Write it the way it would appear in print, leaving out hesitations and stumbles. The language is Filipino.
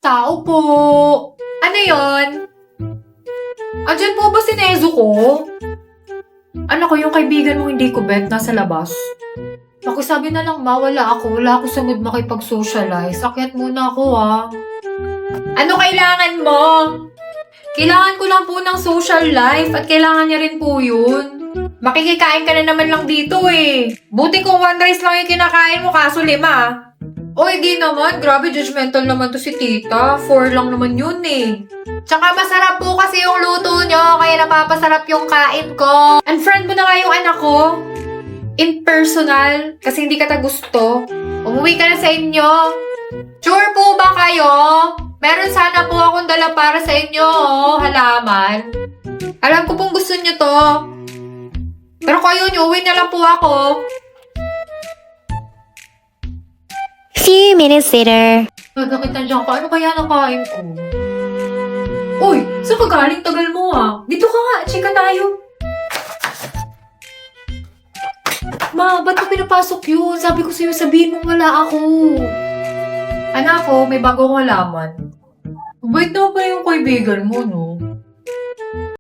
Tao po. Ano yon? Andyan po ba si Nezuko? Ano ko yung kaibigan mo hindi ko bet nasa labas? Pakisabi na lang wala ako. Wala ako sa mood makipag-socialize. Akyat muna ako Ano kailangan mo? Kailangan ko lang po ng social life at kailangan niya rin po yun. Makikikain ka na naman lang dito Buti kung one rice lang yung kinakain mo kaso 5. Oy, di naman. Grabe, judgmental naman to si tita. 4 lang naman yun Tsaka masarap po kasi yung luto nyo, kaya napapasarap yung kain ko. Unfriend mo na nga yung anak ko. Impersonal, kasi hindi ka ta gusto. Umuwi ka na sa inyo. Sure po ba kayo? Meron sana po akong dala para sa inyo, halaman. Alam ko pong gusto nyo to. Pero kayo nyo, uwi na lang po ako. Few minutes later. Nagkakita dyan ka, ano kaya nakain ko? Uy, saan ka galing? Tagal mo Dito ka nga, chika tayo. Ma, ba't ko pinapasok yun? Sabi ko sa'yo, sabihin mo wala ako. Anak ko, may bago akong alaman. Wait na ba yung kaibigan mo, no?